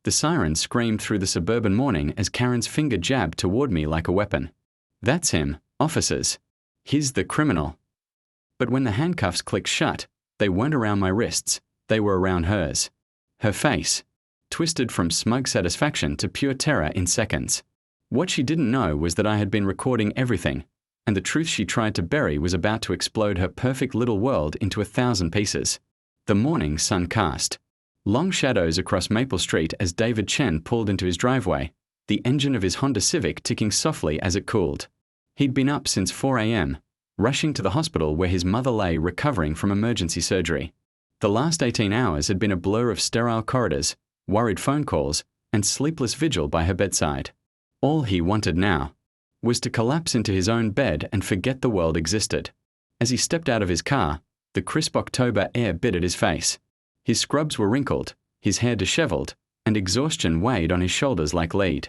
The siren screamed through the suburban morning as Karen's finger jabbed toward me like a weapon. That's him, officers. He's the criminal. But when the handcuffs clicked shut, they weren't around my wrists, they were around hers. Her face, twisted from smug satisfaction to pure terror in seconds. What she didn't know was that I had been recording everything, and the truth she tried to bury was about to explode her perfect little world into 1,000 pieces. The morning sun cast long shadows across Maple Street as David Chen pulled into his driveway, the engine of his Honda Civic ticking softly as it cooled. He'd been up since 4 a.m., rushing to the hospital where his mother lay recovering from emergency surgery. The last 18 hours had been a blur of sterile corridors, worried phone calls, and sleepless vigil by her bedside. All he wanted now was to collapse into his own bed and forget the world existed. As he stepped out of his car, the crisp October air bit at his face. His scrubs were wrinkled, his hair disheveled, and exhaustion weighed on his shoulders like lead.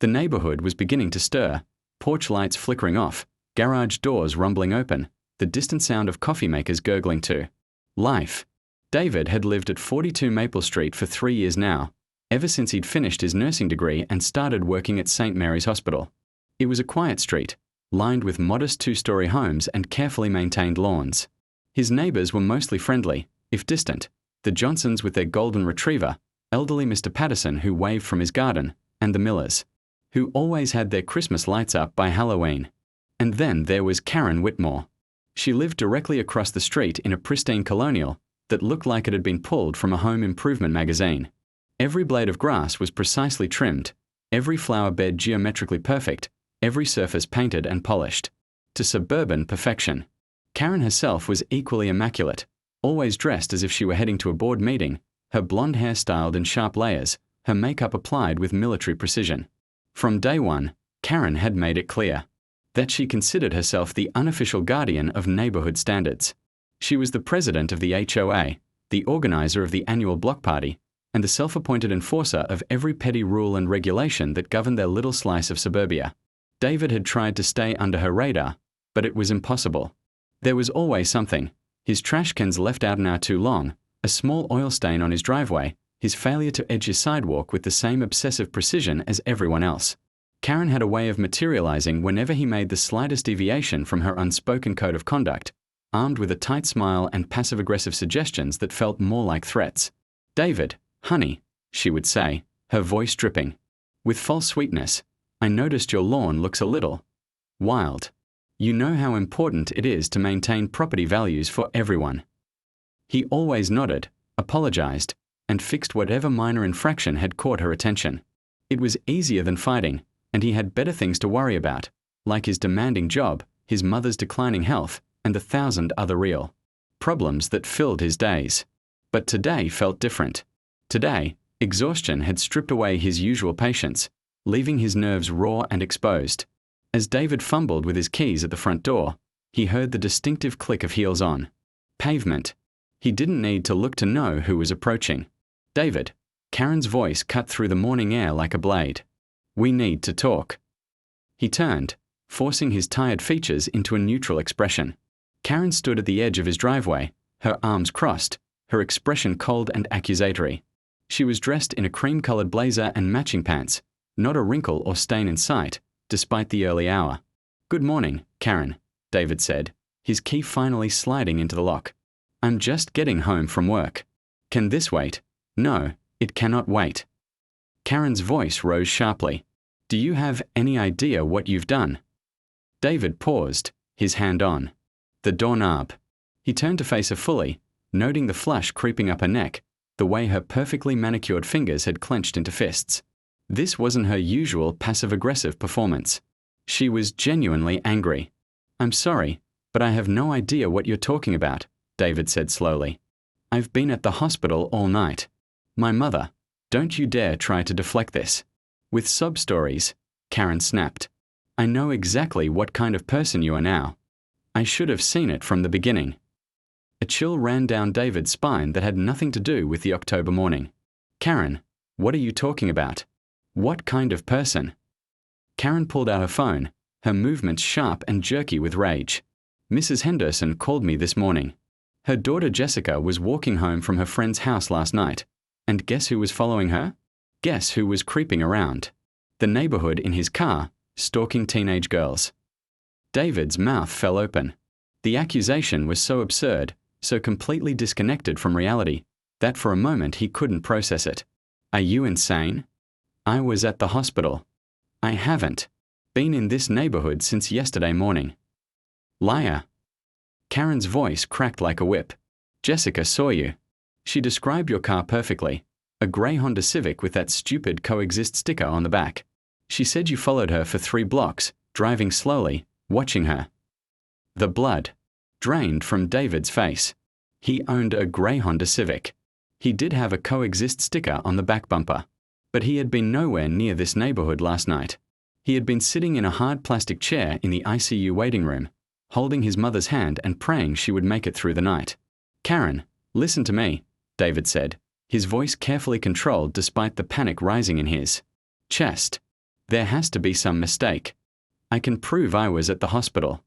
The neighborhood was beginning to stir, porch lights flickering off, garage doors rumbling open, the distant sound of coffee makers gurgling too. Life. David had lived at 42 Maple Street for 3 years now, ever since he'd finished his nursing degree and started working at St. Mary's Hospital. It was a quiet street, lined with modest 2-story homes and carefully maintained lawns. His neighbors were mostly friendly, if distant, the Johnsons with their golden retriever, elderly Mr. Patterson who waved from his garden, and the Millers, who always had their Christmas lights up by Halloween. And then there was Karen Whitmore. She lived directly across the street in a pristine colonial that looked like it had been pulled from a home improvement magazine. Every blade of grass was precisely trimmed, every flower bed geometrically perfect, every surface painted and polished to suburban perfection. Karen herself was equally immaculate, always dressed as if she were heading to a board meeting, her blonde hair styled in sharp layers, her makeup applied with military precision. From day one, Karen had made it clear that she considered herself the unofficial guardian of neighborhood standards. She was the president of the HOA, the organizer of the annual block party, and the self-appointed enforcer of every petty rule and regulation that governed their little slice of suburbia. David had tried to stay under her radar, but it was impossible. There was always something: his trash cans left out an hour too long, a small oil stain on his driveway, his failure to edge his sidewalk with the same obsessive precision as everyone else. Karen had a way of materializing whenever he made the slightest deviation from her unspoken code of conduct, armed with a tight smile and passive-aggressive suggestions that felt more like threats. "David, honey," she would say, her voice dripping with false sweetness, "I noticed your lawn looks a little wild. You know how important it is to maintain property values for everyone." He always nodded, apologized, and fixed whatever minor infraction had caught her attention. It was easier than fighting, and he had better things to worry about, like his demanding job, his mother's declining health, and 1,000 other real problems that filled his days. But today felt different. Today, exhaustion had stripped away his usual patience, leaving his nerves raw and exposed. As David fumbled with his keys at the front door, he heard the distinctive click of heels on pavement. He didn't need to look to know who was approaching. "David," Karen's voice cut through the morning air like a blade. "We need to talk." He turned, forcing his tired features into a neutral expression. Karen stood at the edge of his driveway, her arms crossed, her expression cold and accusatory. She was dressed in a cream-colored blazer and matching pants, not a wrinkle or stain in sight, despite the early hour. "Good morning, Karen," David said, his key finally sliding into the lock. "I'm just getting home from work. Can this wait?" "No, it cannot wait." Karen's voice rose sharply. "Do you have any idea what you've done?" David paused, his hand on the doorknob. He turned to face her fully, noting the flush creeping up her neck, the way her perfectly manicured fingers had clenched into fists. This wasn't her usual passive-aggressive performance. She was genuinely angry. "I'm sorry, but I have no idea what you're talking about," David said slowly. "I've been at the hospital all night. My mother, don't you dare try to deflect this." With sob stories, Karen snapped. "I know exactly what kind of person you are now. I should have seen it from the beginning." A chill ran down David's spine that had nothing to do with the October morning. "Karen, what are you talking about? What kind of person?" Karen pulled out her phone, her movements sharp and jerky with rage. "Mrs. Henderson called me this morning. Her daughter Jessica was walking home from her friend's house last night, and guess who was following her? Guess who was creeping around? The neighborhood in his car, stalking teenage girls. David's mouth fell open. The accusation was so absurd, so completely disconnected from reality, that for a moment he couldn't process it. Are you insane? I was at the hospital. I haven't been in this neighborhood since yesterday morning. Liar. Karen's voice cracked like a whip. Jessica saw you. She described your car perfectly. A grey Honda Civic with that stupid coexist sticker on the back. She said you followed her for 3 blocks, driving slowly, watching her. The blood drained from David's face. He owned a grey Honda Civic. He did have a coexist sticker on the back bumper. But he had been nowhere near this neighborhood last night. He had been sitting in a hard plastic chair in the ICU waiting room, holding his mother's hand and praying she would make it through the night. Karen, listen to me, David said, his voice carefully controlled despite the panic rising in his chest. There has to be some mistake. I can prove I was at the hospital.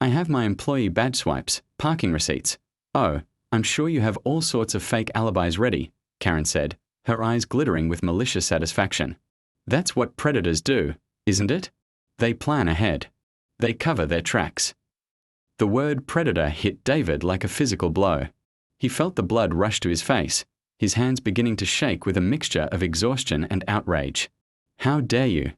I have my employee badge swipes, parking receipts. Oh, I'm sure you have all sorts of fake alibis ready, Karen said, her eyes glittering with malicious satisfaction. That's what predators do, isn't it? They plan ahead. They cover their tracks. The word predator hit David like a physical blow. He felt the blood rush to his face, his hands beginning to shake with a mixture of exhaustion and outrage. How dare you?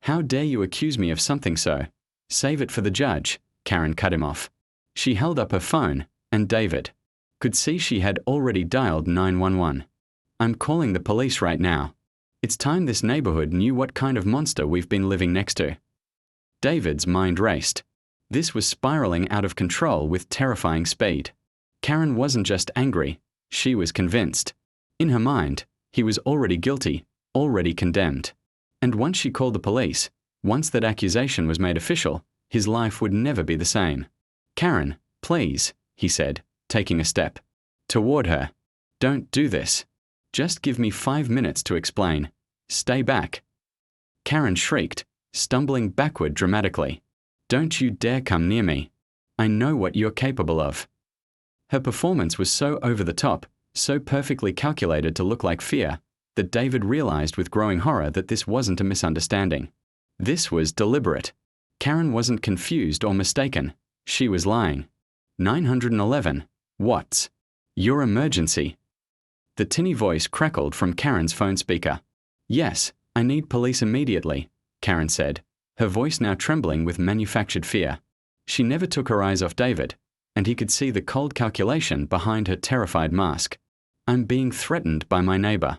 How dare you accuse me of something so? Save it for the judge, Karen cut him off. She held up her phone, and David could see she had already dialed 911. I'm calling the police right now. It's time this neighborhood knew what kind of monster we've been living next to. David's mind raced. This was spiraling out of control with terrifying speed. Karen wasn't just angry, she was convinced. In her mind, he was already guilty, already condemned. And once she called the police, once that accusation was made official, his life would never be the same. Karen, please, he said, taking a step toward her. Don't do this. Just give me 5 minutes to explain. Stay back. Karen shrieked, stumbling backward dramatically. Don't you dare come near me. I know what you're capable of. Her performance was so over the top, so perfectly calculated to look like fear, that David realized with growing horror that this wasn't a misunderstanding. This was deliberate. Karen wasn't confused or mistaken. She was lying. 911. What's your emergency? The tinny voice crackled from Karen's phone speaker. Yes, I need police immediately, Karen said, her voice now trembling with manufactured fear. She never took her eyes off David, and he could see the cold calculation behind her terrified mask. I'm being threatened by my neighbor.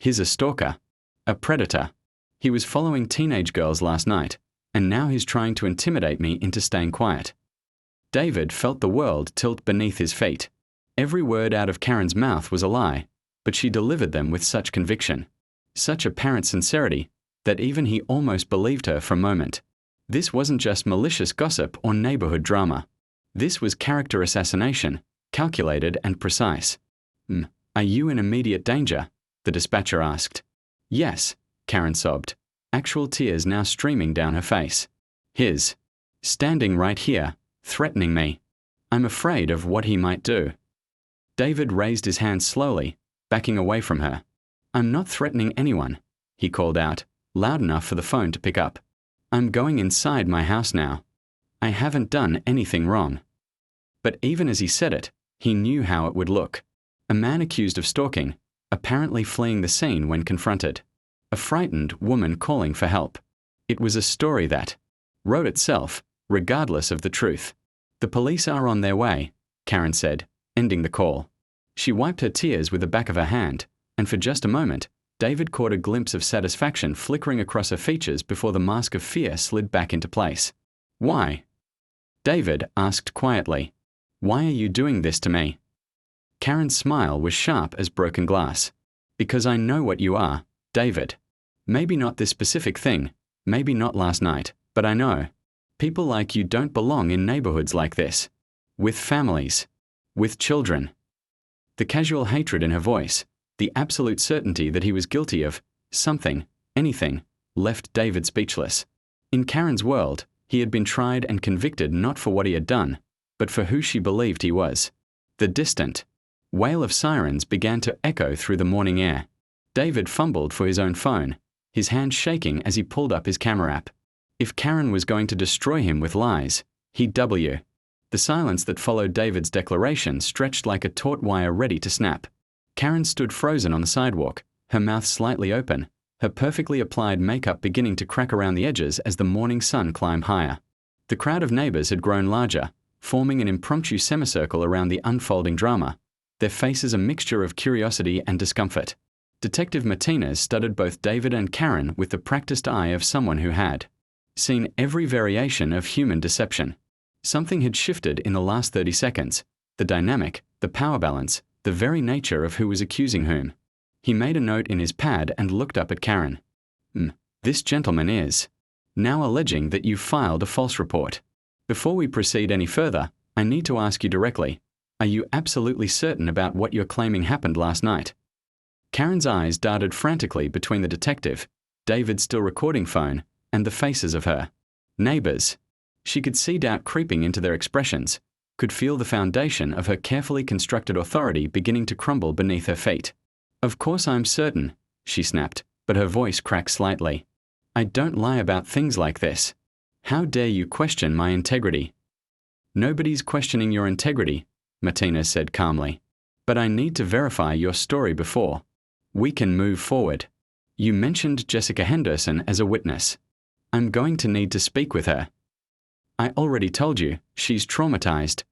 He's a stalker, a predator. He was following teenage girls last night, and now he's trying to intimidate me into staying quiet. David felt the world tilt beneath his feet. Every word out of Karen's mouth was a lie, but she delivered them with such conviction, such apparent sincerity, that even he almost believed her for a moment. This wasn't just malicious gossip or neighborhood drama. This was character assassination, calculated and precise. Are you in immediate danger? The dispatcher asked. Yes, Karen sobbed, actual tears now streaming down her face. His standing right here, threatening me. I'm afraid of what he might do. David raised his hand slowly, backing away from her. I'm not threatening anyone, he called out, loud enough for the phone to pick up. I'm going inside my house now. I haven't done anything wrong. But even as he said it, he knew how it would look. A man accused of stalking, apparently fleeing the scene when confronted. A frightened woman calling for help. It was a story that wrote itself, regardless of the truth. The police are on their way, Karen said, ending the call. She wiped her tears with the back of her hand, and for just a moment, David caught a glimpse of satisfaction flickering across her features before the mask of fear slid back into place. Why? David asked quietly. Why are you doing this to me? Karen's smile was sharp as broken glass. Because I know what you are, David. Maybe not this specific thing, maybe not last night, but I know. People like you don't belong in neighborhoods like this. With families. With children. The casual hatred in her voice, the absolute certainty that he was guilty of something, anything, left David speechless. In Karen's world, he had been tried and convicted not for what he had done, but for who she believed he was. The distant wail of sirens began to echo through the morning air. David fumbled for his own phone, his hand shaking as he pulled up his camera app. If Karen was going to destroy him with lies, he'd W. The silence that followed David's declaration stretched like a taut wire ready to snap. Karen stood frozen on the sidewalk, her mouth slightly open, her perfectly applied makeup beginning to crack around the edges as the morning sun climbed higher. The crowd of neighbors had grown larger, forming an impromptu semicircle around the unfolding drama, their faces a mixture of curiosity and discomfort. Detective Martinez studied both David and Karen with the practiced eye of someone who had seen every variation of human deception. Something had shifted in the last 30 seconds, the dynamic, the power balance, the very nature of who was accusing whom. He made a note in his pad and looked up at Karen. This gentleman is now alleging that you filed a false report. Before we proceed any further, I need to ask you directly, are you absolutely certain about what you're claiming happened last night? Karen's eyes darted frantically between the detective, David's still recording phone, and the faces of her neighbors. She could see doubt creeping into their expressions, could feel the foundation of her carefully constructed authority beginning to crumble beneath her feet. Of course I'm certain, she snapped, but her voice cracked slightly. I don't lie about things like this. How dare you question my integrity? Nobody's questioning your integrity, Martinez said calmly. But I need to verify your story before we can move forward. You mentioned Jessica Henderson as a witness. I'm going to need to speak with her. I already told you, she's traumatized.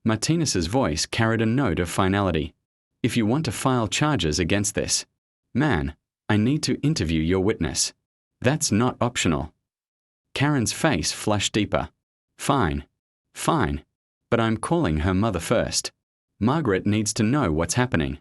Martinez's voice carried a note of finality. If you want to file charges against this man, I need to interview your witness. That's not optional. Karen's face flushed deeper. Fine. But I'm calling her mother first. Margaret needs to know what's happening.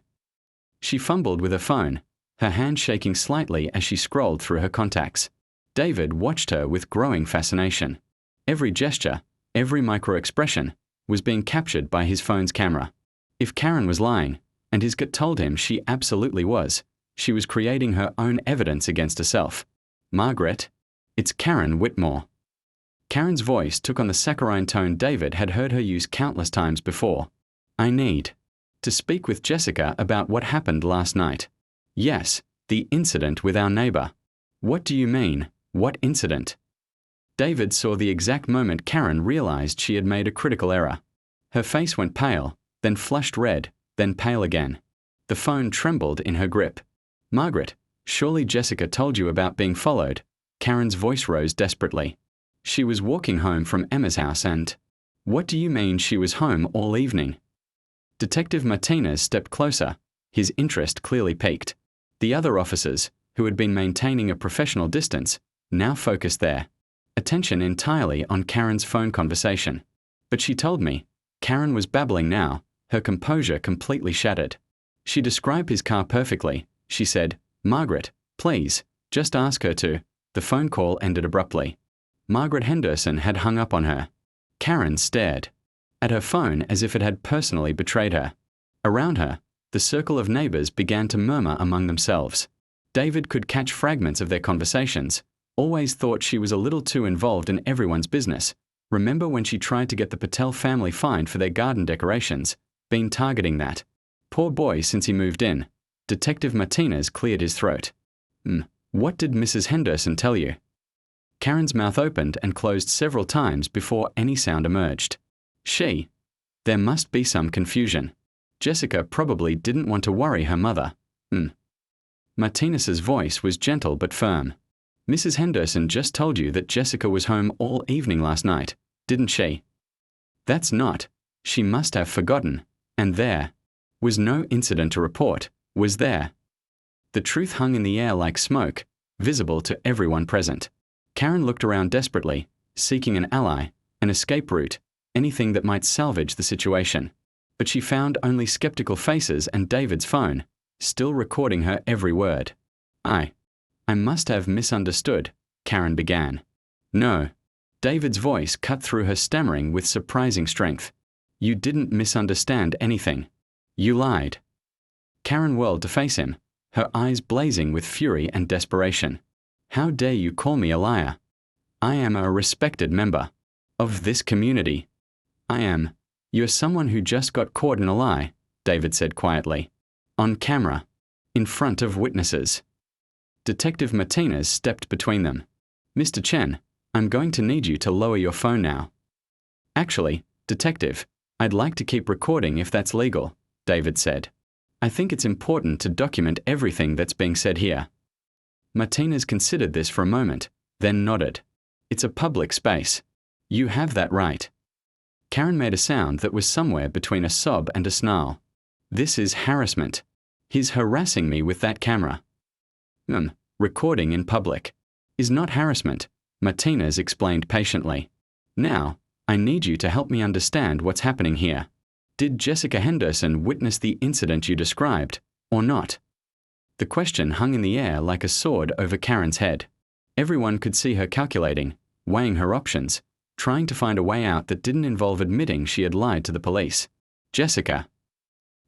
She fumbled with her phone, her hand shaking slightly as she scrolled through her contacts. David watched her with growing fascination. Every gesture, every micro-expression, was being captured by his phone's camera. If Karen was lying, and his gut told him she absolutely was, she was creating her own evidence against herself. Margaret, it's Karen Whitmore. Karen's voice took on the saccharine tone David had heard her use countless times before. I need to speak with Jessica about what happened last night. Yes, the incident with our neighbor. What do you mean, what incident? David saw the exact moment Karen realized she had made a critical error. Her face went pale, then flushed red, then pale again. The phone trembled in her grip. Margaret, surely Jessica told you about being followed. Karen's voice rose desperately. She was walking home from Emma's house and… What do you mean she was home all evening? Detective Martinez stepped closer, his interest clearly piqued. The other officers, who had been maintaining a professional distance, now focused their attention entirely on Karen's phone conversation. But she told me, Karen was babbling now, her composure completely shattered. She described his car perfectly. She said, Margaret, please, just ask her to. The phone call ended abruptly. Margaret Henderson had hung up on her. Karen stared at her phone as if it had personally betrayed her. Around her, the circle of neighbors began to murmur among themselves. David could catch fragments of their conversations, always thought she was a little too involved in everyone's business. Remember when she tried to get the Patel family fined for their garden decorations? Been targeting that. Poor boy since he moved in. Detective Martinez cleared his throat. What did Mrs. Henderson tell you? Karen's mouth opened and closed several times before any sound emerged. There must be some confusion. Jessica probably didn't want to worry her mother. Martinez's voice was gentle but firm. Mrs. Henderson just told you that Jessica was home all evening last night, didn't she? That's not. She must have forgotten. And there was no incident to report, was there? The truth hung in the air like smoke, visible to everyone present. Karen looked around desperately, seeking an ally, an escape route, anything that might salvage the situation. But she found only skeptical faces and David's phone, still recording her every word. I must have misunderstood, Karen began. No. David's voice cut through her stammering with surprising strength. You didn't misunderstand anything. You lied. Karen whirled to face him, her eyes blazing with fury and desperation. How dare you call me a liar? I am a respected member of this community. You're someone who just got caught in a lie, David said quietly. On camera. in front of witnesses. Detective Martinez stepped between them. "Mr. Chen, I'm going to need you to lower your phone now." "Actually, Detective, I'd like to keep recording if that's legal," David said. "I think it's important to document everything that's being said here." Martinez considered this for a moment, then nodded. "It's a public space. You have that right." Karen made a sound that was somewhere between a sob and a snarl. "This is harassment. He's harassing me with that camera." Recording in public is not harassment," Martinez explained patiently. "Now, I need you to help me understand what's happening here. Did Jessica Henderson witness the incident you described, or not?" The question hung in the air like a sword over Karen's head. Everyone could see her calculating, weighing her options, trying to find a way out that didn't involve admitting she had lied to the police. "Jessica."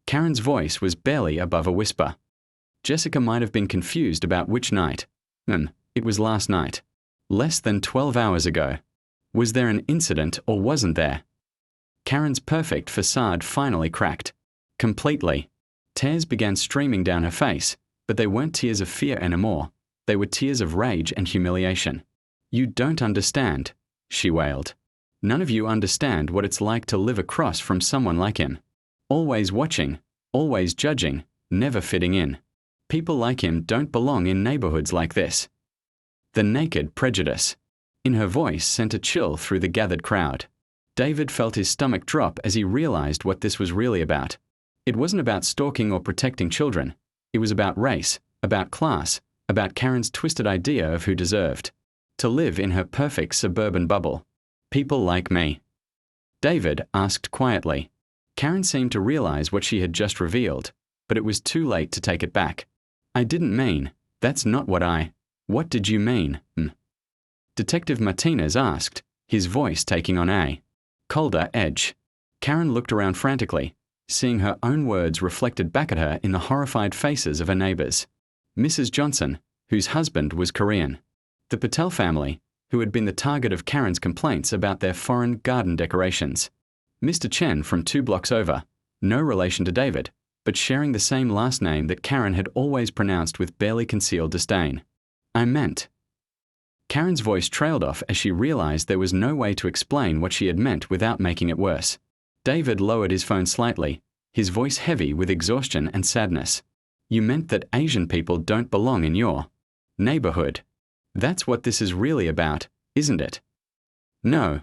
Karen's voice was barely above a whisper. Jessica might have been confused about which night. It was last night. Less than 12 hours ago. Was there an incident or wasn't there? Karen's perfect facade finally cracked. Completely. Tears began streaming down her face, but they weren't tears of fear anymore. They were tears of rage and humiliation. "You don't understand," she wailed. "None of you understand what it's like to live across from someone like him. Always watching, always judging, never fitting in. People like him don't belong in neighborhoods like this." The naked prejudice in her voice sent a chill through the gathered crowd. David felt his stomach drop as he realized what this was really about. It wasn't about stalking or protecting children. It was about race, about class, about Karen's twisted idea of who deserved to live in her perfect suburban bubble. "People like me?" David asked quietly. Karen seemed to realize what she had just revealed, but it was too late to take it back. "I didn't mean, that's not what What did you mean?" Detective Martinez asked, his voice taking on a colder edge. Karen looked around frantically, seeing her own words reflected back at her in the horrified faces of her neighbors. Mrs. Johnson, whose husband was Korean. The Patel family, who had been the target of Karen's complaints about their foreign garden decorations. Mr. Chen from 2 blocks over, no relation to David, but sharing the same last name that Karen had always pronounced with barely concealed disdain. "I meant." Karen's voice trailed off as she realized there was no way to explain what she had meant without making it worse. David lowered his phone slightly, his voice heavy with exhaustion and sadness. "You meant that Asian people don't belong in your neighborhood. That's what this is really about, isn't it?" "No."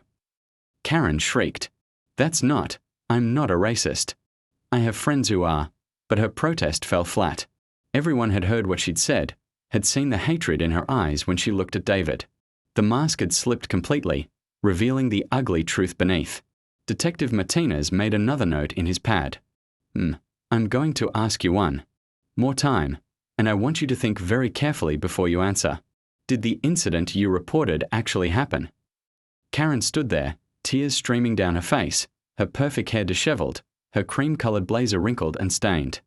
Karen shrieked. I'm not a racist. I have friends who are," but her protest fell flat. Everyone had heard what she'd said, had seen the hatred in her eyes when she looked at David. The mask had slipped completely, revealing the ugly truth beneath. Detective Martinez made another note in his pad. "I'm going to ask you one more time, and I want you to think very carefully before you answer. Did the incident you reported actually happen?" Karen stood there, tears streaming down her face, her perfect hair disheveled, her cream-colored blazer wrinkled and stained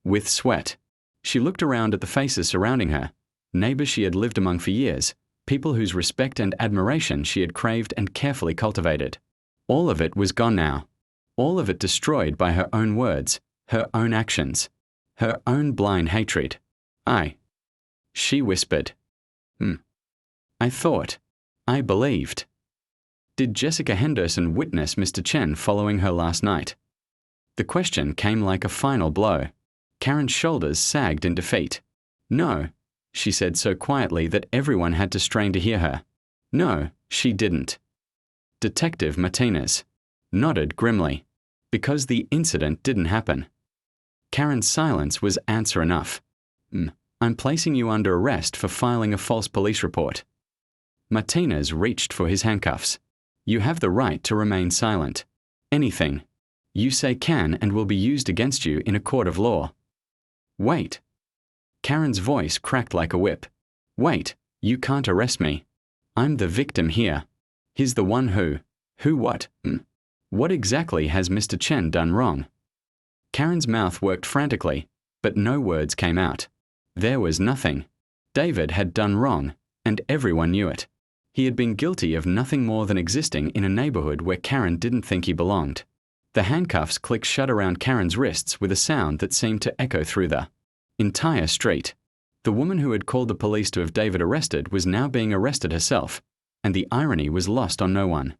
with sweat. She looked around at the faces surrounding her, neighbors she had lived among for years, people whose respect and admiration she had craved and carefully cultivated. All of it was gone now. All of it destroyed by her own words, her own actions, her own blind hatred. She whispered. I believed." Did Jessica Henderson witness Mr. Chen following her last night? The question came like a final blow. Karen's shoulders sagged in defeat. "No," she said so quietly that everyone had to strain to hear her. "No, she didn't." Detective Martinez nodded grimly. "Because the incident didn't happen." Karen's silence was answer enough. "I'm placing you under arrest for filing a false police report." Martinez reached for his handcuffs. "You have the right to remain silent. Anything you say can and will be used against you in a court of law." "Wait." Karen's voice cracked like a whip. "Wait, you can't arrest me. I'm the victim here. He's the one what? What exactly has Mr. Chen done wrong?" Karen's mouth worked frantically, but no words came out. There was nothing. David had done wrong, and everyone knew it. He had been guilty of nothing more than existing in a neighborhood where Karen didn't think he belonged. The handcuffs clicked shut around Karen's wrists with a sound that seemed to echo through the Entire street. The woman who had called the police to have David arrested was now being arrested herself, and the irony was lost on no one.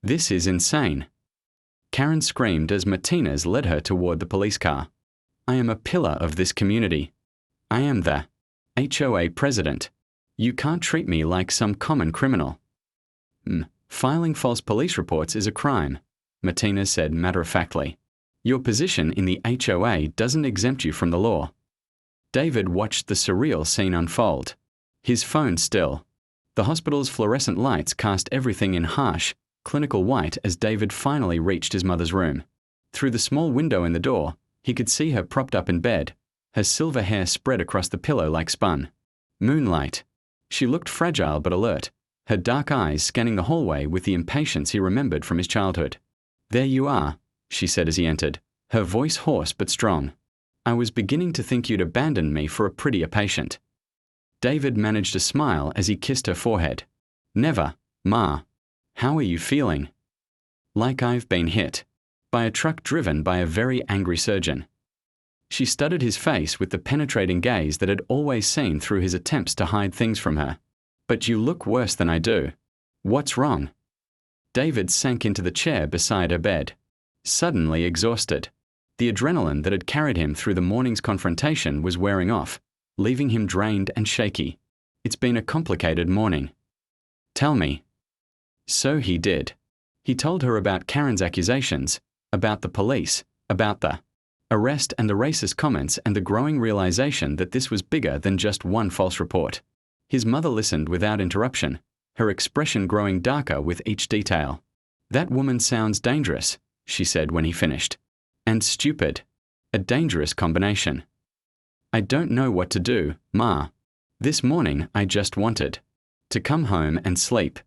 This is insane. Karen screamed as Martinez led her toward the police car. I am a pillar of this community. I am the HOA president. You can't treat me like some common criminal. Filing false police reports is a crime, Martinez said matter-of-factly. Your position in the HOA doesn't exempt you from the law. David watched the surreal scene unfold. His phone still. The hospital's fluorescent lights cast everything in harsh, clinical white as David finally reached his mother's room. Through the small window in the door, he could see her propped up in bed, her silver hair spread across the pillow like spun. Moonlight. She looked fragile but alert, her dark eyes scanning the hallway with the impatience he remembered from his childhood. There you are, she said as he entered, her voice hoarse but strong. I was beginning to think you'd abandoned me for a prettier patient. David managed a smile as he kissed her forehead. Never, Ma. How are you feeling? Like I've been hit. By a truck driven by a very angry surgeon. She studied his face with the penetrating gaze that had always seen through his attempts to hide things from her. But you look worse than I do. What's wrong? David sank into the chair beside her bed. Suddenly exhausted. The adrenaline that had carried him through the morning's confrontation was wearing off, leaving him drained and shaky. It's been a complicated morning. Tell me. So he did. He told her about Karen's accusations, about the police, about the arrest and the racist comments and the growing realization that this was bigger than just one false report. His mother listened without interruption, her expression growing darker with each detail. That woman sounds dangerous, she said when he finished. And stupid. A dangerous combination. I don't know what to do, Ma. This morning I just wanted to come home and sleep.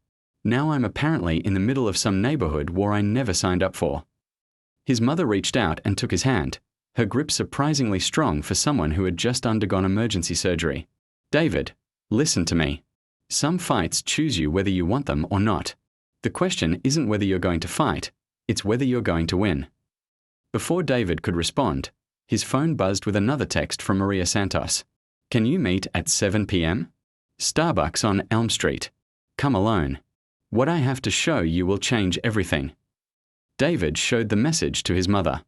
Now I'm apparently in the middle of some neighborhood war I never signed up for. His mother reached out and took his hand, her grip surprisingly strong for someone who had just undergone emergency surgery. David, listen to me. Some fights choose you whether you want them or not. The question isn't whether you're going to fight, it's whether you're going to win. Before David could respond, his phone buzzed with another text from Maria Santos. Can you meet at 7 p.m.? Starbucks on Elm Street. Come alone. What I have to show you will change everything. David showed the message to his mother.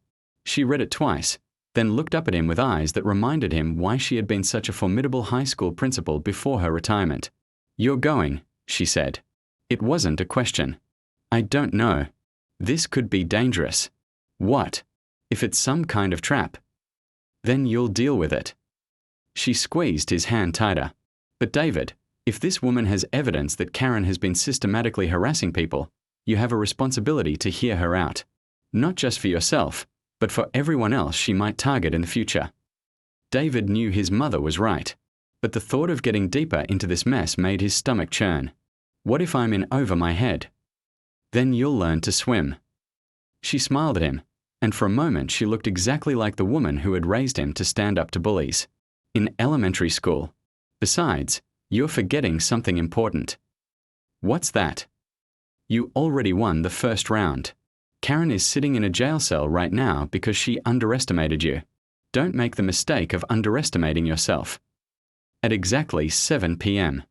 She read it twice, then looked up at him with eyes that reminded him why she had been such a formidable high school principal before her retirement. You're going, she said. It wasn't a question. I don't know. This could be dangerous. What? If it's some kind of trap? Then you'll deal with it. She squeezed his hand tighter. But David, if this woman has evidence that Karen has been systematically harassing people, you have a responsibility to hear her out. Not just for yourself, but for everyone else she might target in the future. David knew his mother was right, but the thought of getting deeper into this mess made his stomach churn. What if I'm in over my head? Then you'll learn to swim. She smiled at him, and for a moment she looked exactly like the woman who had raised him to stand up to bullies. In elementary school. Besides, you're forgetting something important. What's that? You already won the first round. Karen is sitting in a jail cell right now because she underestimated you. Don't make the mistake of underestimating yourself. At exactly 7 p.m.,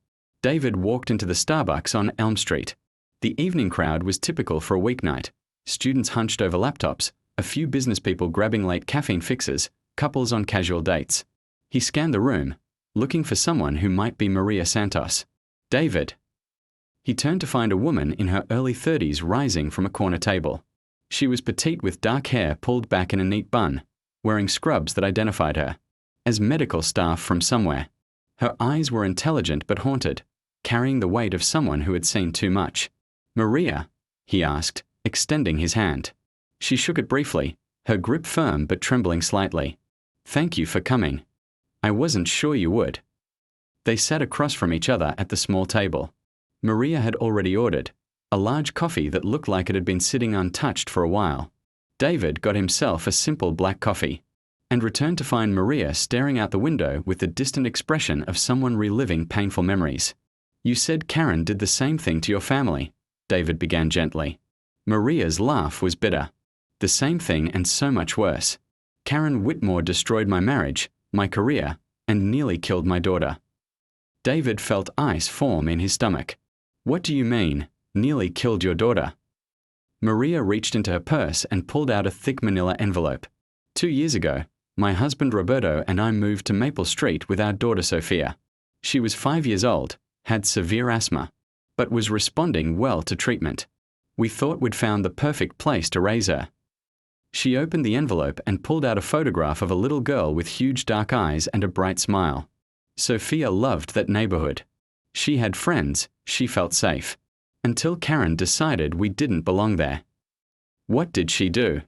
David walked into the Starbucks on Elm Street. The evening crowd was typical for a weeknight. Students hunched over laptops, a few business people grabbing late caffeine fixes, couples on casual dates. He scanned the room, looking for someone who might be Maria Santos. David. He turned to find a woman in her early 30s rising from a corner table. She was petite with dark hair pulled back in a neat bun, wearing scrubs that identified her as medical staff from somewhere. Her eyes were intelligent but haunted, carrying the weight of someone who had seen too much. Maria? He asked, extending his hand. She shook it briefly, her grip firm but trembling slightly. Thank you for coming. I wasn't sure you would. They sat across from each other at the small table. Maria had already ordered a large coffee that looked like it had been sitting untouched for a while. David got himself a simple black coffee and returned to find Maria staring out the window with the distant expression of someone reliving painful memories. You said Karen did the same thing to your family, David began gently. Maria's laugh was bitter. The same thing and so much worse. Karen Whitmore destroyed my marriage, my career, and nearly killed my daughter. David felt ice form in his stomach. What do you mean, nearly killed your daughter? Maria reached into her purse and pulled out a thick manila envelope. 2 years ago, my husband Roberto and I moved to Maple Street with our daughter Sophia. She was 5 years old, had severe asthma, but was responding well to treatment. We thought we'd found the perfect place to raise her. She opened the envelope and pulled out a photograph of a little girl with huge dark eyes and a bright smile. Sophia loved that neighborhood. She had friends, she felt safe. Until Karen decided we didn't belong there. What did she do?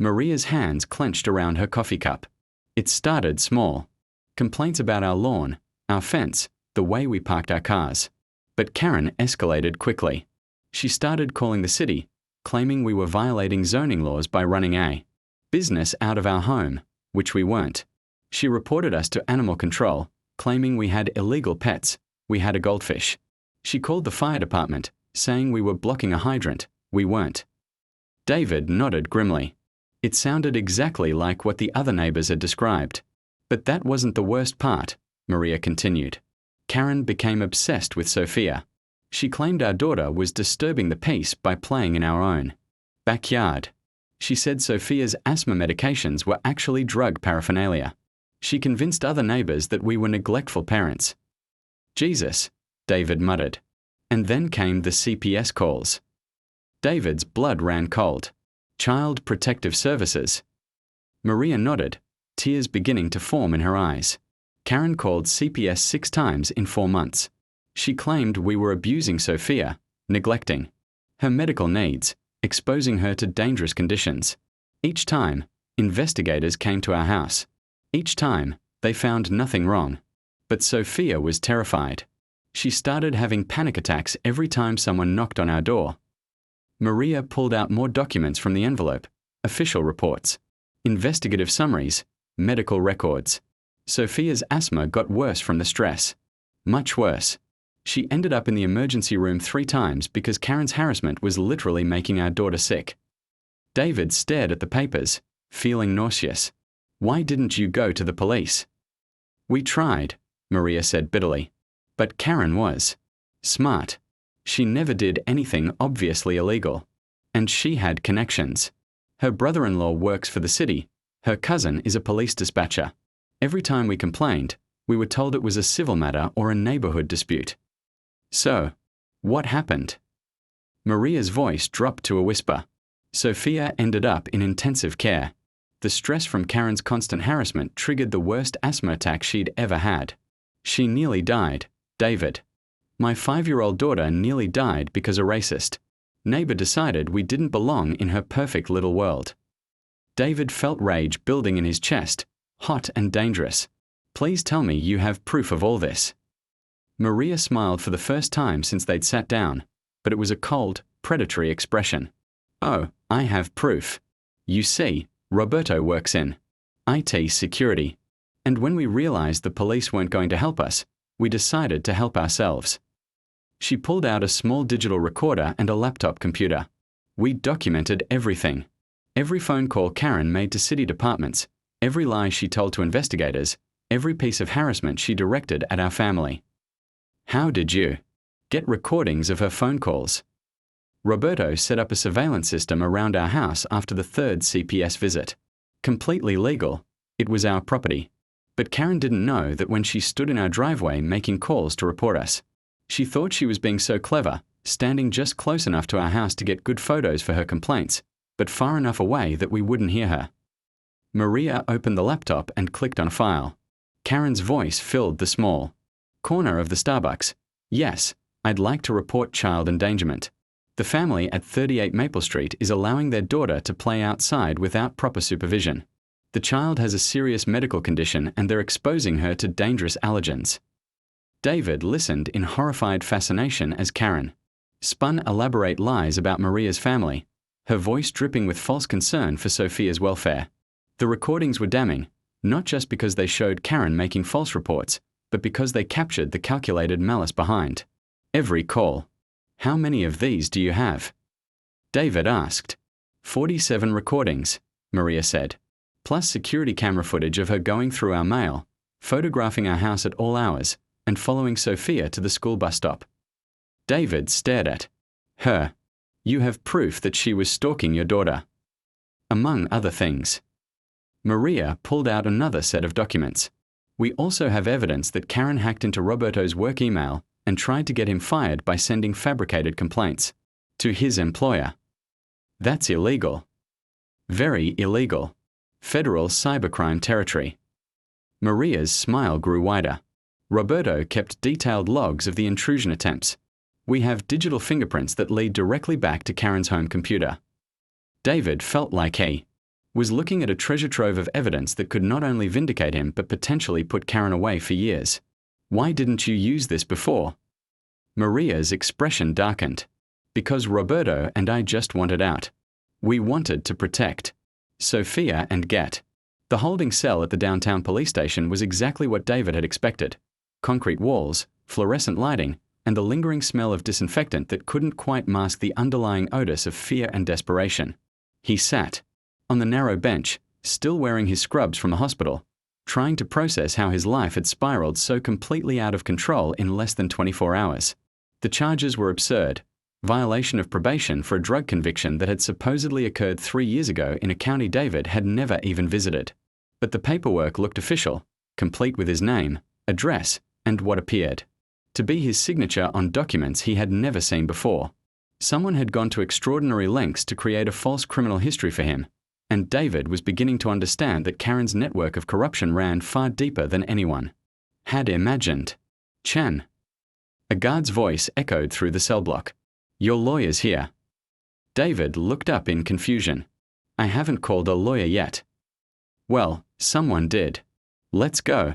Maria's hands clenched around her coffee cup. It started small. Complaints about our lawn, our fence, the way we parked our cars. But Karen escalated quickly. She started calling the city, claiming we were violating zoning laws by running a business out of our home, which we weren't. She reported us to animal control, claiming we had illegal pets. We had a goldfish. She called the fire department, saying we were blocking a hydrant. We weren't. David nodded grimly. It sounded exactly like what the other neighbors had described. But that wasn't the worst part, Maria continued. Karen became obsessed with Sophia. She claimed our daughter was disturbing the peace by playing in our own backyard. She said Sophia's asthma medications were actually drug paraphernalia. She convinced other neighbors that we were neglectful parents. Jesus, David muttered. And then came the CPS calls. David's blood ran cold. Child Protective Services. Maria nodded, tears beginning to form in her eyes. Karen called CPS 6 times in 4 months. She claimed we were abusing Sophia, neglecting her medical needs, exposing her to dangerous conditions. Each time, investigators came to our house. Each time, they found nothing wrong. But Sophia was terrified. She started having panic attacks every time someone knocked on our door. Maria pulled out more documents from the envelope, official reports, investigative summaries, medical records. Sophia's asthma got worse from the stress. Much worse. She ended up in the emergency room 3 times because Karen's harassment was literally making our daughter sick. David stared at the papers, feeling nauseous. Why didn't you go to the police? We tried, Maria said bitterly. But Karen was smart. She never did anything obviously illegal. And she had connections. Her brother-in-law works for the city. Her cousin is a police dispatcher. Every time we complained, we were told it was a civil matter or a neighborhood dispute. So, what happened? Maria's voice dropped to a whisper. Sophia ended up in intensive care. The stress from Karen's constant harassment triggered the worst asthma attack she'd ever had. She nearly died, David. My 5-year-old daughter nearly died because a racist neighbor decided we didn't belong in her perfect little world. David felt rage building in his chest, hot and dangerous. Please tell me you have proof of all this. Maria smiled for the first time since they'd sat down, but it was a cold, predatory expression. Oh, I have proof. You see, Roberto works in IT security. And when we realized the police weren't going to help us, we decided to help ourselves. She pulled out a small digital recorder and a laptop computer. We documented everything. Every phone call Karen made to city departments, every lie she told to investigators, every piece of harassment she directed at our family. How did you get recordings of her phone calls? Roberto set up a surveillance system around our house after the 3rd CPS visit. Completely legal. It was our property. But Karen didn't know that when she stood in our driveway making calls to report us. She thought she was being so clever, standing just close enough to our house to get good photos for her complaints, but far enough away that we wouldn't hear her. Maria opened the laptop and clicked on a file. Karen's voice filled the small corner of the Starbucks. Yes, I'd like to report child endangerment. The family at 38 Maple Street is allowing their daughter to play outside without proper supervision. The child has a serious medical condition and they're exposing her to dangerous allergens. David listened in horrified fascination as Karen spun elaborate lies about Maria's family, her voice dripping with false concern for Sophia's welfare. The recordings were damning, not just because they showed Karen making false reports, but because they captured the calculated malice behind every call. How many of these do you have? David asked. 47 recordings, Maria said. plus security camera footage of her going through our mail, photographing our house at all hours, and following Sophia to the school bus stop. David stared at her. You have proof that she was stalking your daughter. Among other things. Maria pulled out another set of documents. We also have evidence that Karen hacked into Roberto's work email and tried to get him fired by sending fabricated complaints to his employer. That's illegal. Very illegal. Federal cybercrime territory. Maria's smile grew wider. Roberto kept detailed logs of the intrusion attempts. We have digital fingerprints that lead directly back to Karen's home computer. David felt like he was looking at a treasure trove of evidence that could not only vindicate him but potentially put Karen away for years. Why didn't you use this before? Maria's expression darkened. Because Roberto and I just wanted out. We wanted to protect Sophia and get. The holding cell at the downtown police station was exactly what David had expected. Concrete walls, fluorescent lighting, and the lingering smell of disinfectant that couldn't quite mask the underlying odors of fear and desperation. He sat on the narrow bench, still wearing his scrubs from the hospital, trying to process how his life had spiraled so completely out of control in less than 24 hours. The charges were absurd. Violation of probation for a drug conviction that had supposedly occurred 3 years ago in a county David had never even visited. But the paperwork looked official, complete with his name, address, and what appeared to be his signature on documents he had never seen before. Someone had gone to extraordinary lengths to create a false criminal history for him, and David was beginning to understand that Karen's network of corruption ran far deeper than anyone had imagined. Chen. A guard's voice echoed through the cell block. Your lawyer's here. David looked up in confusion. I haven't called a lawyer yet. Well, someone did. Let's go.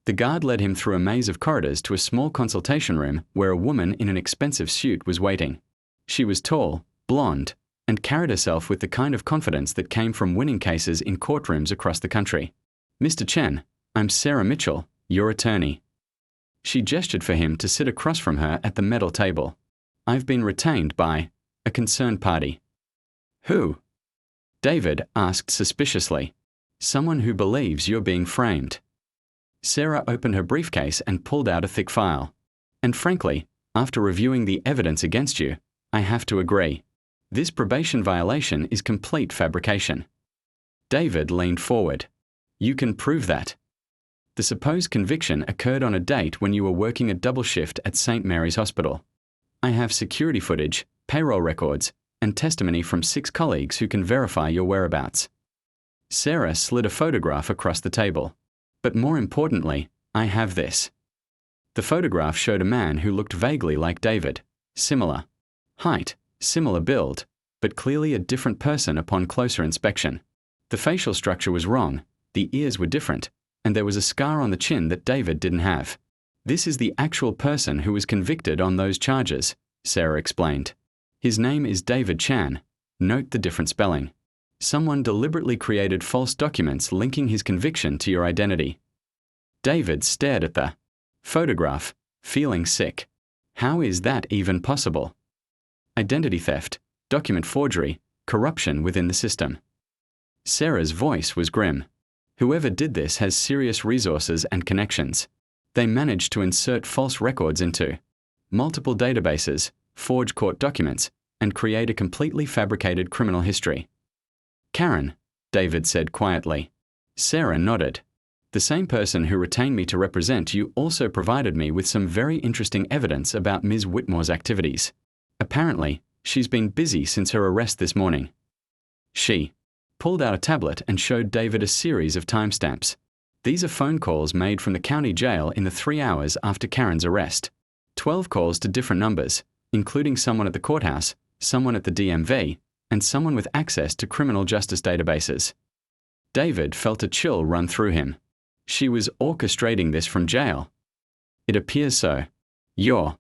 The guard led him through a maze of corridors to a small consultation room where a woman in an expensive suit was waiting. She was tall, blonde, and carried herself with the kind of confidence that came from winning cases in courtrooms across the country. Mr. Chen, I'm Sarah Mitchell, your attorney. She gestured for him to sit across from her at the metal table. I've been retained by a concerned party. Who? David asked suspiciously. Someone who believes you're being framed. Sarah opened her briefcase and pulled out a thick file. And frankly, after reviewing the evidence against you, I have to agree. This probation violation is complete fabrication. David leaned forward. You can prove that. The supposed conviction occurred on a date when you were working a double shift at St. Mary's Hospital. I have security footage, payroll records, and testimony from 6 colleagues who can verify your whereabouts. Sarah slid a photograph across the table. But more importantly, I have this. The photograph showed a man who looked vaguely like David. Similar height, similar build, but clearly a different person upon closer inspection. The facial structure was wrong, the ears were different, and there was a scar on the chin that David didn't have. This is the actual person who was convicted on those charges, Sarah explained. His name is David Chan. Note the different spelling. Someone deliberately created false documents linking his conviction to your identity. David stared at the photograph, feeling sick. How is that even possible? Identity theft, document forgery, corruption within the system. Sarah's voice was grim. Whoever did this has serious resources and connections. They managed to insert false records into multiple databases, forge court documents, and create a completely fabricated criminal history. Karen, David said quietly. Sarah nodded. The same person who retained me to represent you also provided me with some very interesting evidence about Ms. Whitmore's activities. Apparently, she's been busy since her arrest this morning. She pulled out a tablet and showed David a series of timestamps. These are phone calls made from the county jail in the 3 hours after Karen's arrest. 12 calls to different numbers, including someone at the courthouse, someone at the DMV, and someone with access to criminal justice databases. David felt a chill run through him. She was orchestrating this from jail. It appears so. Your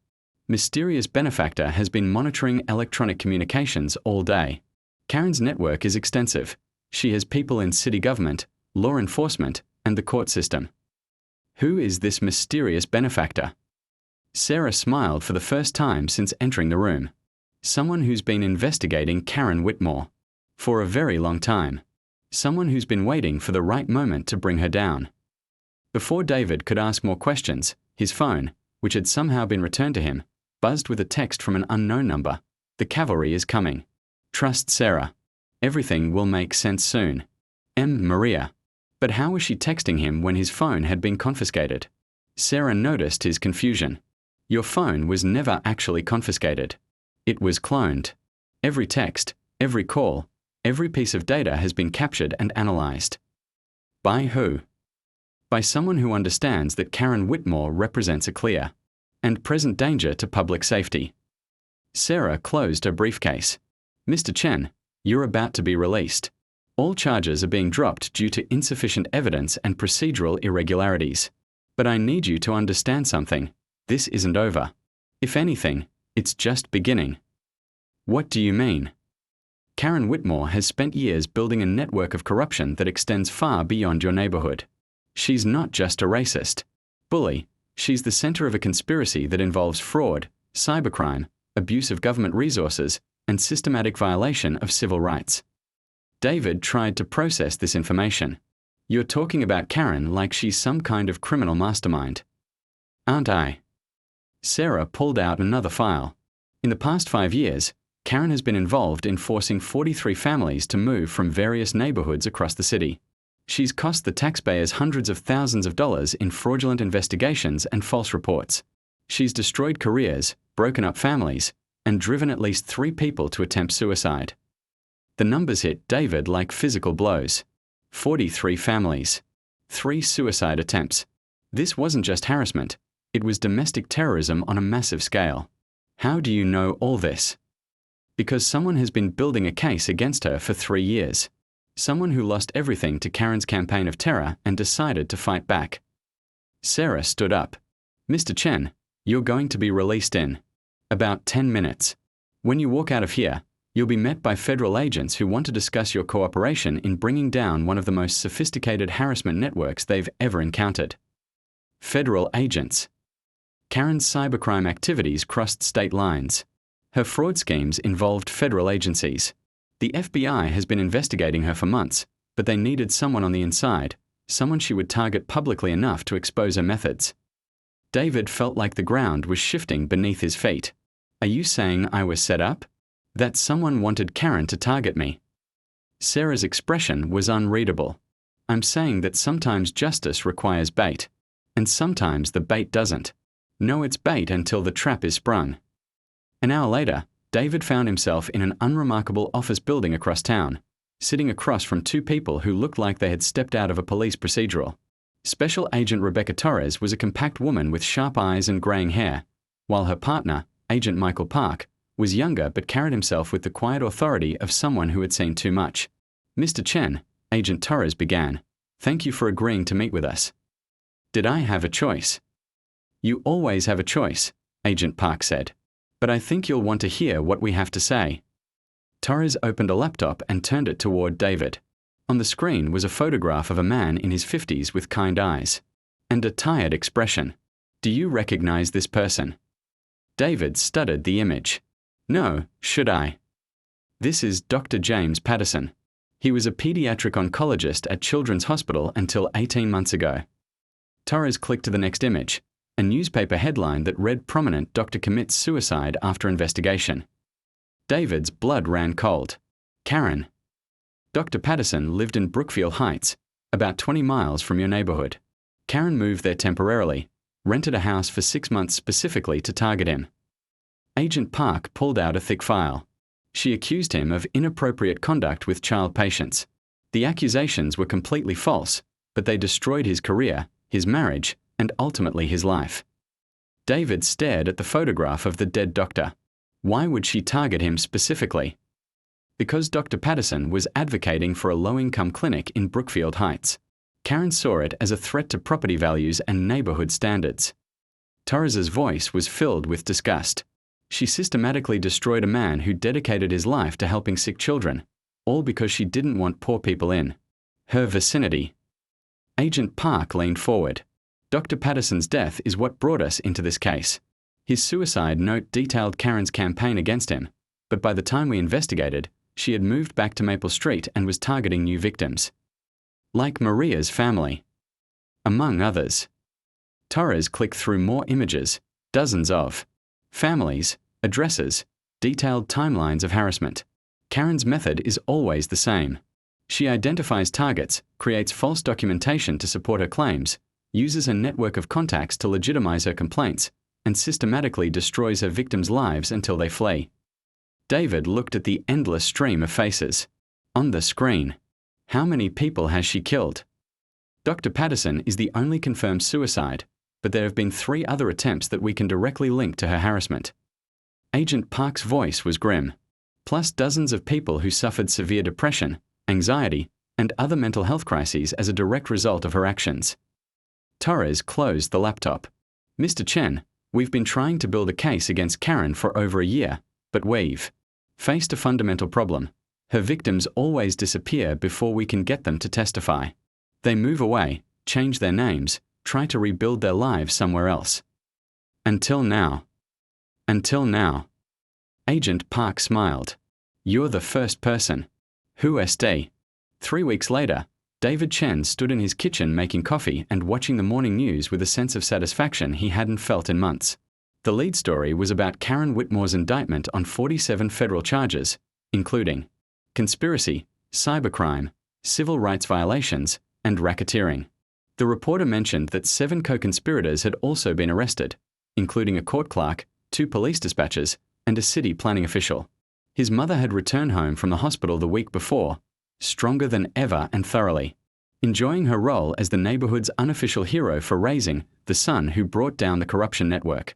mysterious benefactor has been monitoring electronic communications all day. Karen's network is extensive. She has people in city government, law enforcement, and the court system. Who is this mysterious benefactor? Sarah smiled for the first time since entering the room. Someone who's been investigating Karen Whitmore for a very long time. Someone who's been waiting for the right moment to bring her down. Before David could ask more questions, his phone, which had somehow been returned to him, buzzed with a text from an unknown number. The cavalry is coming. Trust Sarah. Everything will make sense soon. M. Maria. But how was she texting him when his phone had been confiscated? Sarah noticed his confusion. Your phone was never actually confiscated. It was cloned. Every text, every call, every piece of data has been captured and analyzed. By who? By someone who understands that Karen Whitmore represents a clear and present danger to public safety. Sarah closed her briefcase. Mr. Chen, you're about to be released. All charges are being dropped due to insufficient evidence and procedural irregularities. But I need you to understand something. This isn't over. If anything, it's just beginning. What do you mean? Karen Whitmore has spent years building a network of corruption that extends far beyond your neighborhood. She's not just a racist bully. She's the center of a conspiracy that involves fraud, cybercrime, abuse of government resources, and systematic violation of civil rights. David tried to process this information. You're talking about Karen like she's some kind of criminal mastermind. Aren't I? Sarah pulled out another file. In the past 5 years, Karen has been involved in forcing 43 families to move from various neighborhoods across the city. She's cost the taxpayers hundreds of thousands of dollars in fraudulent investigations and false reports. She's destroyed careers, broken up families, and driven at least 3 people to attempt suicide. The numbers hit David like physical blows. 43 families. 3 suicide attempts. This wasn't just harassment. It was domestic terrorism on a massive scale. How do you know all this? Because someone has been building a case against her for 3 years. Someone who lost everything to Karen's campaign of terror and decided to fight back. Sarah stood up. Mr. Chen, you're going to be released in about 10 minutes. When you walk out of here, you'll be met by federal agents who want to discuss your cooperation in bringing down one of the most sophisticated harassment networks they've ever encountered. Federal agents. Karen's cybercrime activities crossed state lines. Her fraud schemes involved federal agencies. The FBI has been investigating her for months, but they needed someone on the inside, someone she would target publicly enough to expose her methods. David felt like the ground was shifting beneath his feet. Are you saying I was set up? That someone wanted Karen to target me? Sarah's expression was unreadable. I'm saying that sometimes justice requires bait, and sometimes the bait doesn't. Know it's bait until the trap is sprung. An hour later, David found himself in an unremarkable office building across town, sitting across from 2 people who looked like they had stepped out of a police procedural. Special Agent Rebecca Torres was a compact woman with sharp eyes and graying hair, while her partner, Agent Michael Park, was younger but carried himself with the quiet authority of someone who had seen too much. Mr. Chen, Agent Torres began, thank you for agreeing to meet with us. Did I have a choice? You always have a choice, Agent Park said. But I think you'll want to hear what we have to say. Torres opened a laptop and turned it toward David. On the screen was a photograph of a man in his 50s with kind eyes and a tired expression. Do you recognize this person? David studied the image. No, should I? This is Dr. James Patterson. He was a pediatric oncologist at Children's Hospital until 18 months ago. Torres clicked to the next image, a newspaper headline that read prominent doctor commits suicide after investigation. David's blood ran cold. Karen. Dr. Patterson lived in Brookfield Heights, about 20 miles from your neighborhood. Karen moved there temporarily, rented a house for 6 months specifically to target him. Agent Park pulled out a thick file. She accused him of inappropriate conduct with child patients. The accusations were completely false, but they destroyed his career, his marriage, and ultimately his life. David stared at the photograph of the dead doctor. Why would she target him specifically? Because Dr. Patterson was advocating for a low-income clinic in Brookfield Heights. Karen saw it as a threat to property values and neighborhood standards. Torres's voice was filled with disgust. She systematically destroyed a man who dedicated his life to helping sick children, all because she didn't want poor people in her vicinity. Agent Park leaned forward. Dr. Patterson's death is what brought us into this case. His suicide note detailed Karen's campaign against him, but by the time we investigated, She had moved back to Maple Street and was targeting new victims. Like Maria's family. Among others. Torres clicked through more images, dozens of families, addresses, detailed timelines of harassment. Karen's method is always the same. She identifies targets, creates false documentation to support her claims, uses a network of contacts to legitimize her complaints, and systematically destroys her victims' lives until they flee. David looked at the endless stream of faces. On the screen. How many people has she killed? Dr. Patterson is the only confirmed suicide, but there have been 3 other attempts that we can directly link to her harassment. Agent Park's voice was grim. Plus dozens of people who suffered severe depression, anxiety, and other mental health crises as a direct result of her actions. Torres closed the laptop. Mr. Chen, we've been trying to build a case against Karen for over a year, but we've faced a fundamental problem. Her victims always disappear before we can get them to testify. They move away, change their names, try to rebuild their lives somewhere else. Until now. Until now. Agent Park smiled. You're the first person. Who SD? 3 weeks later, David Chen stood in his kitchen making coffee and watching the morning news with a sense of satisfaction he hadn't felt in months. The lead story was about Karen Whitmore's indictment on 47 federal charges, including conspiracy, cybercrime, civil rights violations, and racketeering. The reporter mentioned that 7 co-conspirators had also been arrested, including a court clerk, 2 police dispatchers, and a city planning official. His mother had returned home from the hospital the week before, stronger than ever and thoroughly, enjoying her role as the neighborhood's unofficial hero for raising the son who brought down the corruption network.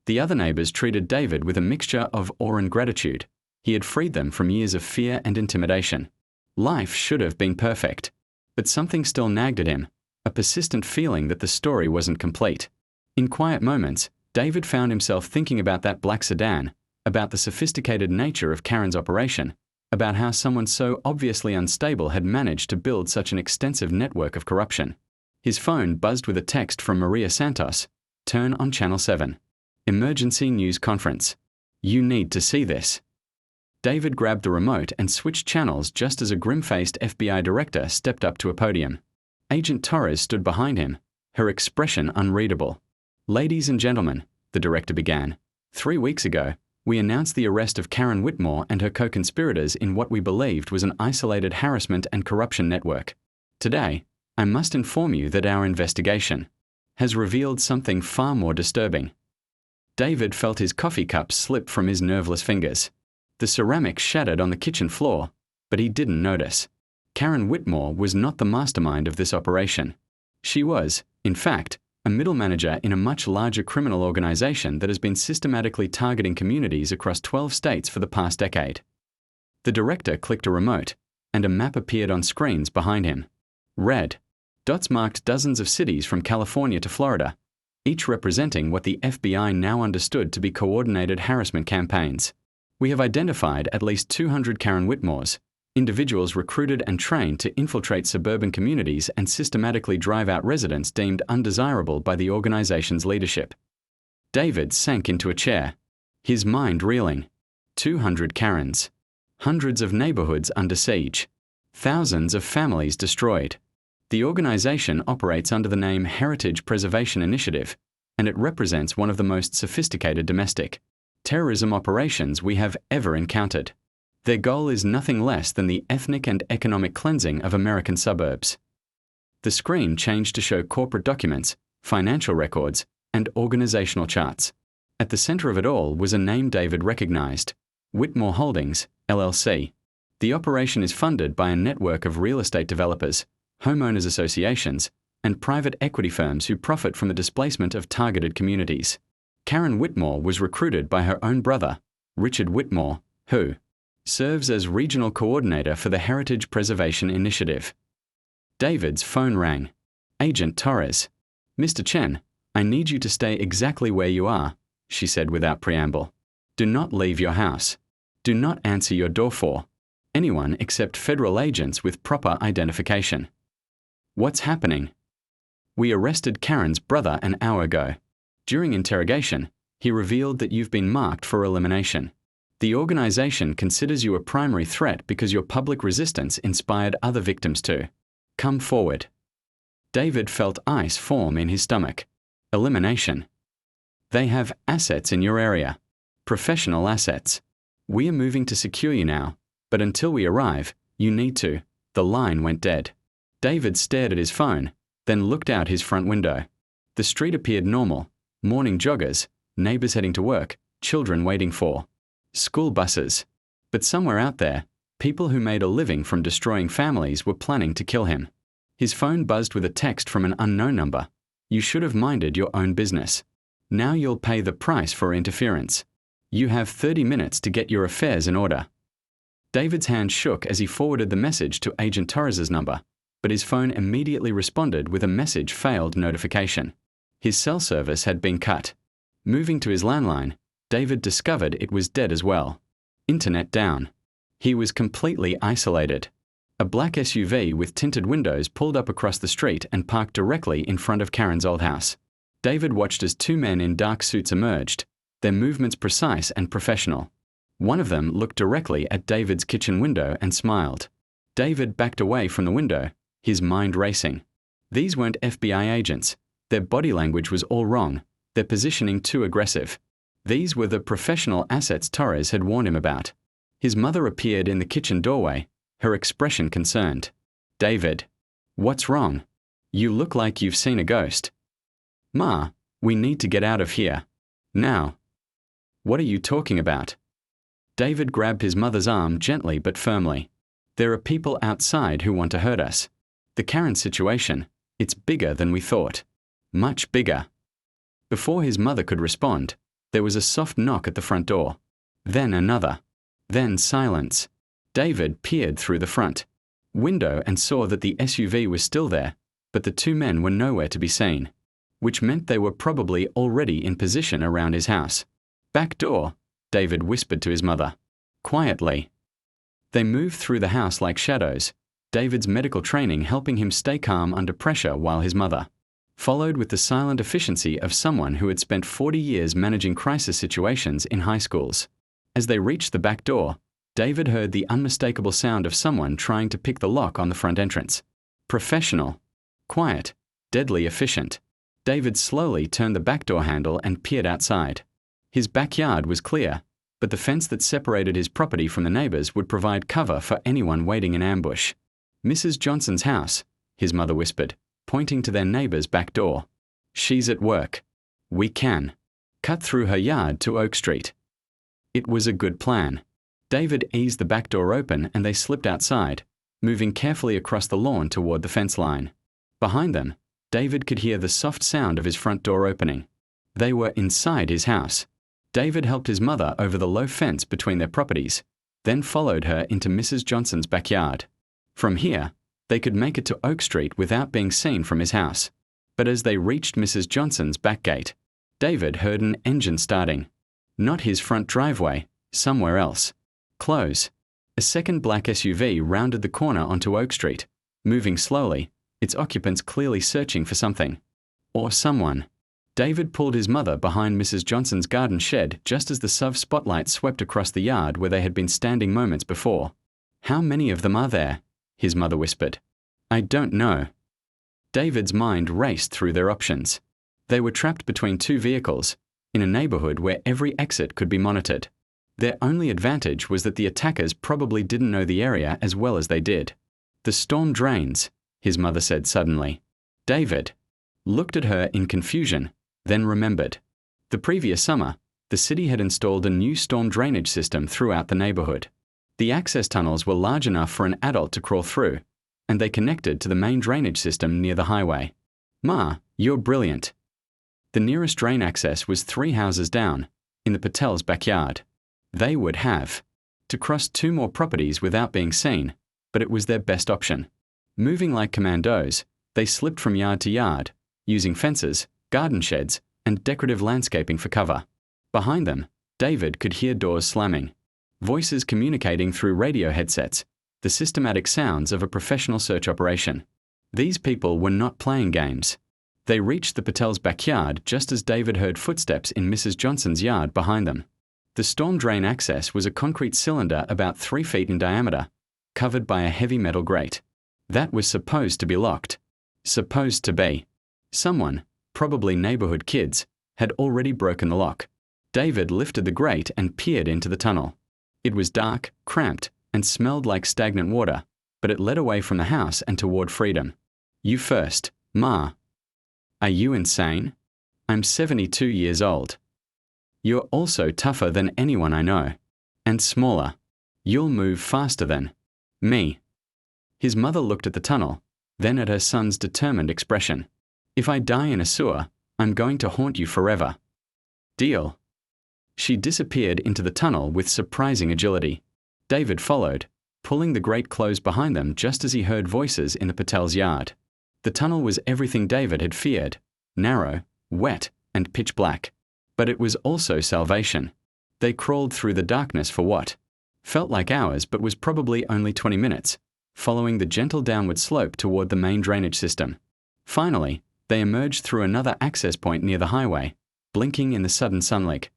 The other neighbors treated David with a mixture of awe and gratitude. He had freed them from years of fear and intimidation. Life should have been perfect, but something still nagged at him, a persistent feeling that the story wasn't complete. In quiet moments, David found himself thinking about that black sedan, about the sophisticated nature of Karen's operation, about how someone so obviously unstable had managed to build such an extensive network of corruption. His phone buzzed with a text from Maria Santos. Turn on Channel 7. Emergency news conference. You need to see this. David grabbed the remote and switched channels just as a grim-faced FBI director stepped up to a podium. Agent Torres stood behind him, her expression unreadable. Ladies and gentlemen, the director began, 3 weeks ago, we announced the arrest of Karen Whitmore and her co-conspirators in what we believed was an isolated harassment and corruption network. Today, I must inform you that our investigation has revealed something far more disturbing. David felt his coffee cup slip from his nerveless fingers. The ceramic shattered on the kitchen floor, but he didn't notice. Karen Whitmore was not the mastermind of this operation. She was, in fact, a middle manager in a much larger criminal organization that has been systematically targeting communities across 12 states for the past decade. The director clicked a remote, and a map appeared on screens behind him. Red dots marked dozens of cities from California to Florida, each representing what the FBI now understood to be coordinated harassment campaigns. We have identified at least 200 Karen Whitmores, individuals recruited and trained to infiltrate suburban communities and systematically drive out residents deemed undesirable by the organization's leadership. David sank into a chair, his mind reeling. 200 Karens. Hundreds of neighborhoods under siege. Thousands of families destroyed. The organization operates under the name Heritage Preservation Initiative, and it represents one of the most sophisticated domestic terrorism operations we have ever encountered. Their goal is nothing less than the ethnic and economic cleansing of American suburbs. The screen changed to show corporate documents, financial records, and organizational charts. At the center of it all was a name David recognized: Whitmore Holdings, LLC. The operation is funded by a network of real estate developers, homeowners associations, and private equity firms who profit from the displacement of targeted communities. Karen Whitmore was recruited by her own brother, Richard Whitmore, who serves as regional coordinator for the Heritage Preservation Initiative. David's phone rang. Agent Torres. Mr. Chen, I need you to stay exactly where you are, she said without preamble. Do not leave your house. Do not answer your door for anyone except federal agents with proper identification. What's happening? We arrested Karen's brother an hour ago. During interrogation, he revealed that you've been marked for elimination. The organization considers you a primary threat because your public resistance inspired other victims to come forward. David felt ice form in his stomach. Elimination. They have assets in your area. Professional assets. We are moving to secure you now, but until we arrive, you need to. The line went dead. David stared at his phone, then looked out his front window. The street appeared normal. Morning joggers, neighbors heading to work, children waiting for school buses. But somewhere out there, people who made a living from destroying families were planning to kill him. His phone buzzed with a text from an unknown number. You should have minded your own business. Now you'll pay the price for interference. You have 30 minutes to get your affairs in order. David's hand shook as he forwarded the message to Agent Torres's number, but his phone immediately responded with a message failed notification. His cell service had been cut. Moving to his landline, David discovered it was dead as well. Internet down. He was completely isolated. A black SUV with tinted windows pulled up across the street and parked directly in front of Karen's old house. David watched as two men in dark suits emerged, their movements precise and professional. One of them looked directly at David's kitchen window and smiled. David backed away from the window, his mind racing. These weren't FBI agents. Their body language was all wrong, their positioning too aggressive. These were the professional assets Torres had warned him about. His mother appeared in the kitchen doorway, her expression concerned. David, what's wrong? You look like you've seen a ghost. Ma, we need to get out of here. Now. What are you talking about? David grabbed his mother's arm gently but firmly. There are people outside who want to hurt us. The Karen situation, it's bigger than we thought. Much bigger. Before his mother could respond, there was a soft knock at the front door. Then another. Then silence. David peered through the front window and saw that the SUV was still there, but the two men were nowhere to be seen, which meant they were probably already in position around his house. Back door, David whispered to his mother. Quietly. They moved through the house like shadows, David's medical training helping him stay calm under pressure while his mother followed with the silent efficiency of someone who had spent 40 years managing crisis situations in high schools. As they reached the back door, David heard the unmistakable sound of someone trying to pick the lock on the front entrance. Professional. Quiet. Deadly efficient. David slowly turned the back door handle and peered outside. His backyard was clear, but the fence that separated his property from the neighbors would provide cover for anyone waiting in ambush. Mrs. Johnson's house, his mother whispered, pointing to their neighbor's back door. She's at work. We can cut through her yard to Oak Street. It was a good plan. David eased the back door open and they slipped outside, moving carefully across the lawn toward the fence line. Behind them, David could hear the soft sound of his front door opening. They were inside his house. David helped his mother over the low fence between their properties, then followed her into Mrs. Johnson's backyard. From here, they could make it to Oak Street without being seen from his house. But as they reached Mrs. Johnson's back gate, David heard an engine starting. Not his front driveway, somewhere else. Close. A second black SUV rounded the corner onto Oak Street, moving slowly, its occupants clearly searching for something. Or someone. David pulled his mother behind Mrs. Johnson's garden shed just as the SUV spotlight swept across the yard where they had been standing moments before. How many of them are there? His mother whispered. I don't know. David's mind raced through their options. They were trapped between two vehicles, in a neighborhood where every exit could be monitored. Their only advantage was that the attackers probably didn't know the area as well as they did. The storm drains, his mother said suddenly. David looked at her in confusion, then remembered. The previous summer, the city had installed a new storm drainage system throughout the neighborhood. The access tunnels were large enough for an adult to crawl through, and they connected to the main drainage system near the highway. Ma, you're brilliant. The nearest drain access was 3 houses down, in the Patel's backyard. They would have to cross 2 more properties without being seen, but it was their best option. Moving like commandos, they slipped from yard to yard, using fences, garden sheds, and decorative landscaping for cover. Behind them, David could hear doors slamming, voices communicating through radio headsets, the systematic sounds of a professional search operation. These people were not playing games. They reached the Patel's backyard just as David heard footsteps in Mrs. Johnson's yard behind them. The storm drain access was a concrete cylinder about 3 feet in diameter, covered by a heavy metal grate. That was supposed to be locked. Supposed to be. Someone, probably neighborhood kids, had already broken the lock. David lifted the grate and peered into the tunnel. It was dark, cramped, and smelled like stagnant water, but it led away from the house and toward freedom. You first, Ma. Are you insane? I'm 72 years old. You're also tougher than anyone I know. And smaller. You'll move faster than me. His mother looked at the tunnel, then at her son's determined expression. If I die in a sewer, I'm going to haunt you forever. Deal. She disappeared into the tunnel with surprising agility. David followed, pulling the grate closed behind them just as he heard voices in the Patel's yard. The tunnel was everything David had feared: narrow, wet, and pitch black. But it was also salvation. They crawled through the darkness for what felt like hours but was probably only 20 minutes, following the gentle downward slope toward the main drainage system. Finally, they emerged through another access point near the highway, blinking in the sudden sunlight.